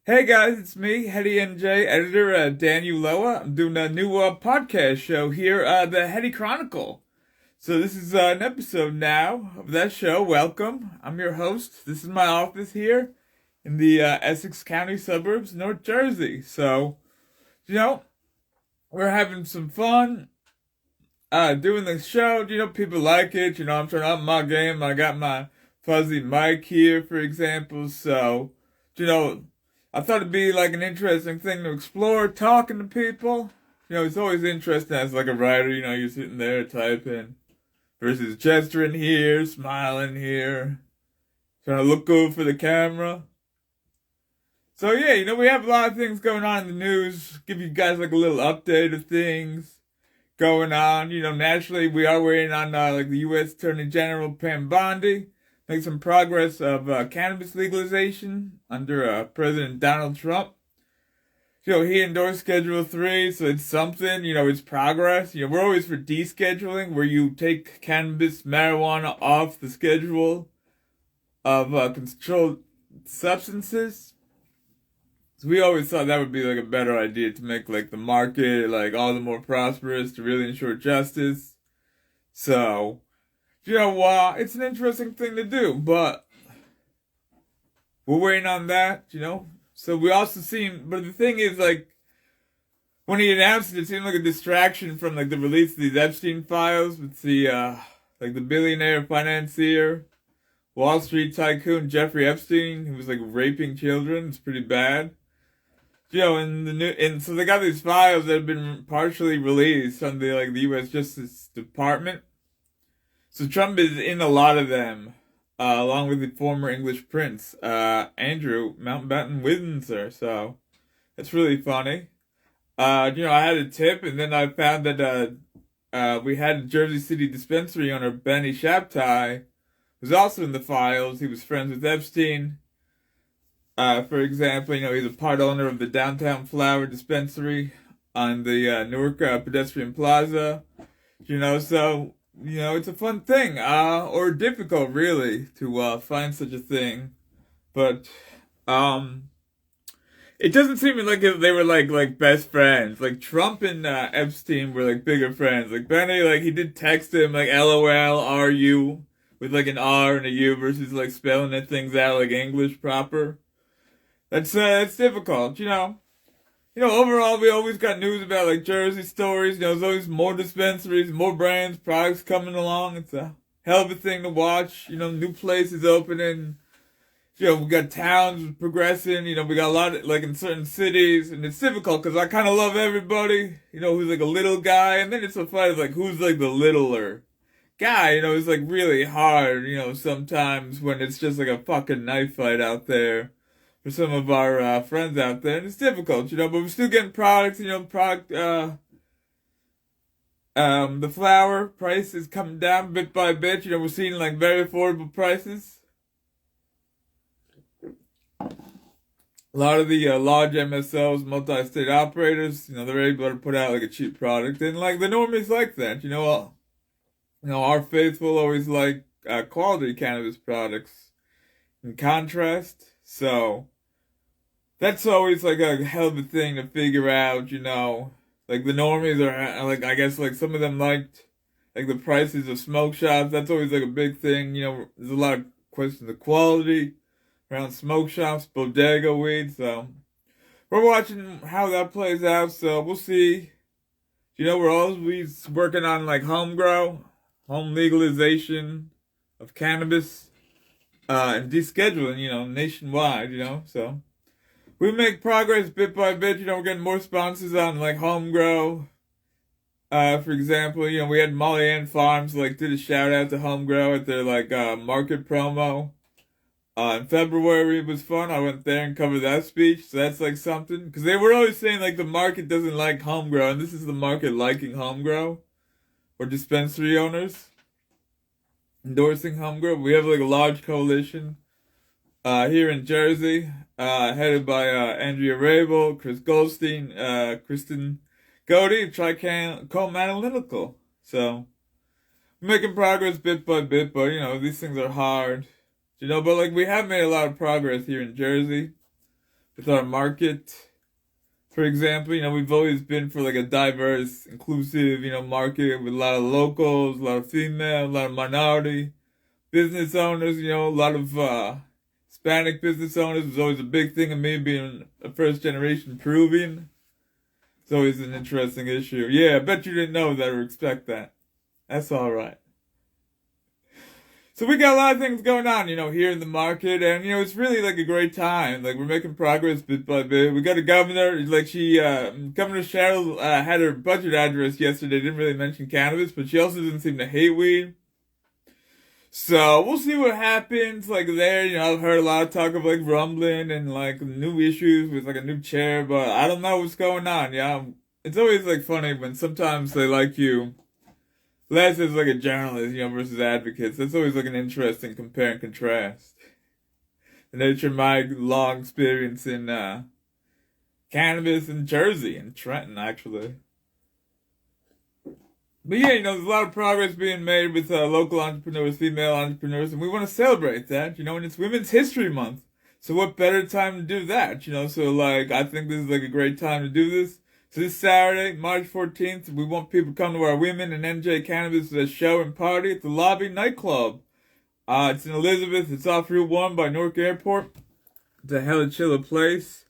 Hey guys, it's me, Heady NJ, editor Dan Ulloa. I'm doing a new podcast show here, the Heady Chronicle. So this is an episode now of that show. Welcome. I'm your host. This is my office here in the Essex County suburbs, North Jersey. So, you know, we're having some fun doing the show. People like it. I'm turning up my game. I got my fuzzy mic here, for example. So, you know, I thought it'd be like an interesting thing to explore, talking to people. It's always interesting as like a writer, you're sitting there typing versus gesturing here, smiling here, trying to look good for the camera. So yeah, we have a lot of things going on in the news. Give you guys like a little update of things going on. Naturally we are waiting on like the U.S. Attorney General Bondi make some progress of cannabis legalization under President Donald Trump. He endorsed Schedule 3, so it's something, it's progress. We're always for descheduling, where you take cannabis, marijuana off the schedule of controlled substances. So we always thought that would be like a better idea to make like the market like all the more prosperous to really ensure justice. So, it's an interesting thing to do, but we're waiting on that. So we also seem, but the thing is, like, when he announced it, it seemed like a distraction from like the release of these Epstein files with the like the billionaire financier, Wall Street tycoon Jeffrey Epstein, who was like raping children. It's pretty bad. And so they got these files that have been partially released on the U.S. Justice Department. So Trump is in a lot of them, along with the former English prince, Andrew Mountbatten Windsor. So it's really funny. I had a tip, and then I found that we had a Jersey City dispensary owner, Benny Shabtai, who's also in the files. He was friends with Epstein. For example, he's a part owner of the Downtown Flower Dispensary on the Newark Pedestrian Plaza. So it's a fun thing, or difficult really to find such a thing, but it doesn't seem like they were like best friends. Like Trump and Epstein were like bigger friends. Like Benny, like he did text him like LOL, are you, with like an R and a U versus like spelling it things out like English proper. That's difficult. Overall, we always got news about like Jersey stories. There's always more dispensaries, more brands, products coming along. It's a hell of a thing to watch. New places opening. We got towns progressing. We got a lot of, like in certain cities, and it's difficult because I kind of love everybody. Who's like a little guy, and then it's a fight of like who's like the littler guy. It's like really hard. Sometimes when it's just like a fucking knife fight out there for some of our friends out there, and it's difficult, but we're still getting products, the flower price is coming down bit by bit, we're seeing like very affordable prices. A lot of the large MSOs, multi-state operators, they're able to put out like a cheap product, and like the normies like that, our faithful always like quality cannabis products in contrast, so that's always like a hell of a thing to figure out, like the normies are like, I guess like some of them liked like the prices of smoke shops. That's always like a big thing. There's a lot of questions of quality around smoke shops, bodega weed. So we're watching how that plays out. So we'll see. We're always working on like home grow, home legalization of cannabis, and descheduling, nationwide, so we make progress bit by bit. We're getting more sponsors on like home grow. For example, we had Molly Ann Farms like did a shout out to home grow at their like market promo. In February, it was fun. I went there and covered that speech. So that's like something, because they were always saying like the market doesn't like home grow, and this is the market liking home grow, or dispensary owners endorsing home grow. We have like a large coalition here in Jersey, headed by Andrea Rabel, Chris Goldstein, Kristen Godey, Tricom Analytical. So, we're making progress bit by bit, but these things are hard. But like we have made a lot of progress here in Jersey. with our market. For example, we've always been for like a diverse, inclusive, market with a lot of locals, a lot of female, a lot of minority business owners, a lot of Hispanic business owners. It's always a big thing of me being a first generation Peruvian. It's always an interesting issue. Yeah, I bet you didn't know that or expect that. That's alright. So we got a lot of things going on, here in the market, and it's really like a great time. Like we're making progress bit by bit. We got a governor, Governor Cheryl had her budget address yesterday. Didn't really mention cannabis, but she also doesn't seem to hate weed. So we'll see what happens. Like there, I've heard a lot of talk of like rumbling and like new issues with like a new chair, but I don't know what's going on. Yeah, it's always like funny when sometimes they like you. Less as like a journalist, versus advocates. That's always like an interesting compare and contrast. The nature of my long experience in cannabis in Jersey, in Trenton, actually. But yeah, there's a lot of progress being made with local entrepreneurs, female entrepreneurs, and we want to celebrate that, and it's Women's History Month. So what better time to do that, So like, I think this is like a great time to do this. So this Saturday, March 14th, we want people to come to our Women and NJ Cannabis show and party at the Lobby Nightclub. It's in Elizabeth. It's off Route 1 by Newark Airport. It's a hella chiller place.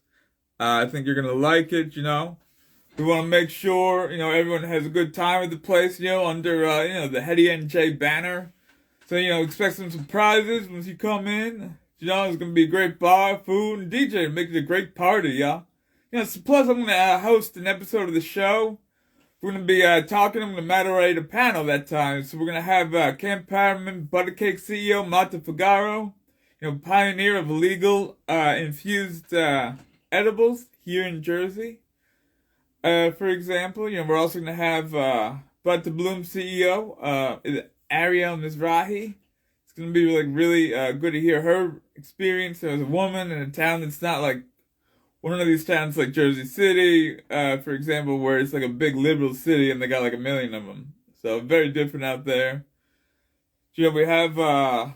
I think you're going to like it, We want to make sure, everyone has a good time at the place, under, the Heady NJ banner. So, expect some surprises once you come in. It's going to be a great bar, food, and DJ. Make it a great party, yeah. Plus I'm going to host an episode of the show. We're going to be talking, I'm going to moderate a panel that time. So we're going to have Camp Paramin Buttercake CEO Marta Figaro, pioneer of illegal infused edibles here in Jersey. For example, we're also going to have Bud to Bloom CEO, Ariel Mizrahi. It's going to be like really good to hear her experience as a woman in a town that's not like one of these towns like Jersey City, for example, where it's like a big liberal city and they got like 1 million of them. So very different out there. We have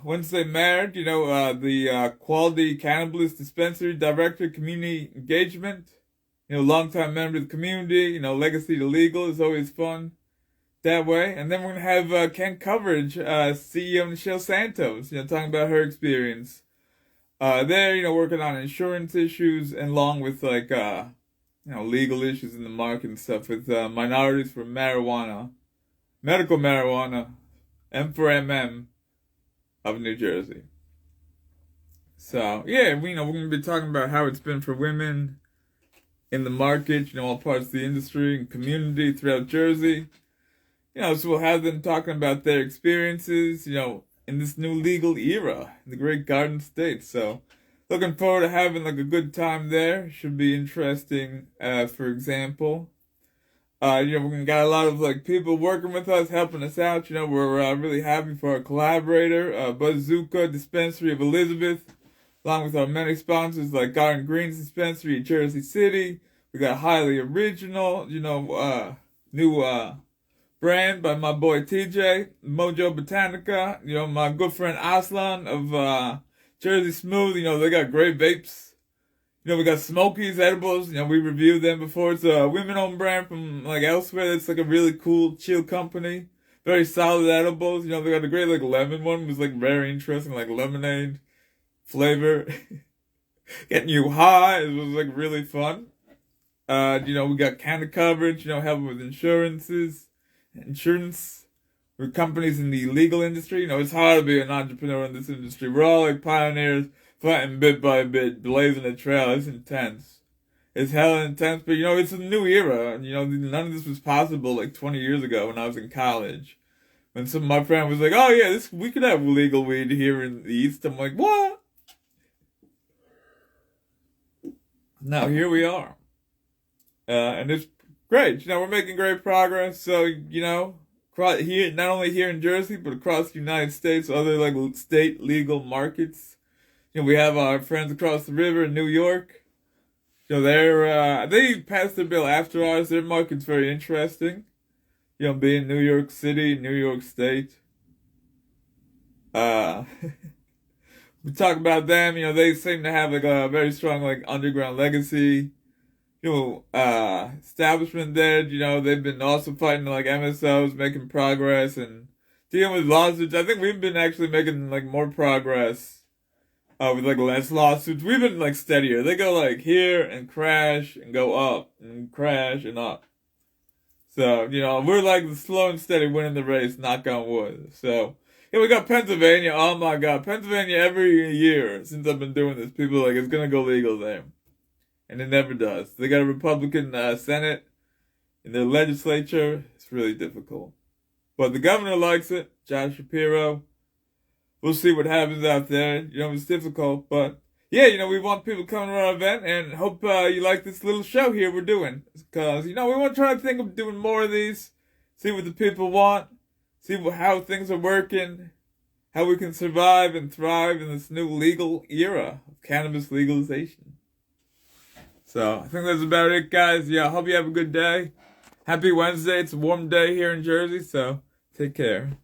Wednesday Married, the Quality Cannabis Dispensary Director, Community Engagement. Longtime member of the community, legacy to legal is always fun that way. And then we're going to have Ken Coverage, CEO Michelle Santos, talking about her experience. There, working on insurance issues and along with like, legal issues in the market and stuff with minorities for marijuana, medical marijuana, M4MM of New Jersey. So, yeah, we're going to be talking about how it's been for women in the market, all parts of the industry and community throughout Jersey. So we'll have them talking about their experiences, in this new legal era in the Great Garden State. So looking forward to having like a good time there. Should be interesting. For example, we got a lot of like people working with us, helping us out. We're really happy for our collaborator, Bazooka Dispensary of Elizabeth, along with our many sponsors like Garden Greens Dispensary in Jersey City. We got Highly Original, new brand by my boy TJ, Mojo Botanica, my good friend Aslan of Jersey Smooth, they got great vapes. We got Smokies edibles, we reviewed them before. It's a women-owned brand from like elsewhere. It's like a really cool, chill company. Very solid edibles. They got a great like lemon one. It was like very interesting, like lemonade flavor. Getting you high. It was like really fun. We got Canada Coverage, helping with insurance with companies in the legal industry. It's hard to be an entrepreneur in this industry. We're all like pioneers, fighting bit by bit, blazing a trail. It's intense. It's hella intense, but it's a new era. None of this was possible like 20 years ago when I was in college. When some of my friend was like, "Oh yeah, we could have legal weed here in the East." I'm like, "What?" Now here we are, and it's great. We're making great progress. So across here, not only here in Jersey, but across the United States, other like state legal markets. We have our friends across the river in New York. They passed their bill after ours. Their market's very interesting. Being New York City, New York State. we talk about them. They seem to have like a very strong like underground legacy. Establishment there. They've been also fighting like MSOs, making progress and dealing with lawsuits. I think we've been actually making like more progress with like less lawsuits. We've been like steadier. They go like here and crash and go up and crash and up. So, we're like the slow and steady winning the race, knock on wood. So, we got Pennsylvania. Oh my God. Pennsylvania every year since I've been doing this, people are like, it's going to go legal there. And it never does. They got a Republican Senate in their legislature. It's really difficult. But the governor likes it, Josh Shapiro. We'll see what happens out there. It's difficult, but yeah, we want people coming to our event and hope you like this little show here we're doing. Because, we want to try to think of doing more of these, see what the people want, see how things are working, how we can survive and thrive in this new legal era of cannabis legalization. So, I think that's about it, guys. Yeah, I hope you have a good day. Happy Wednesday. It's a warm day here in Jersey, so take care.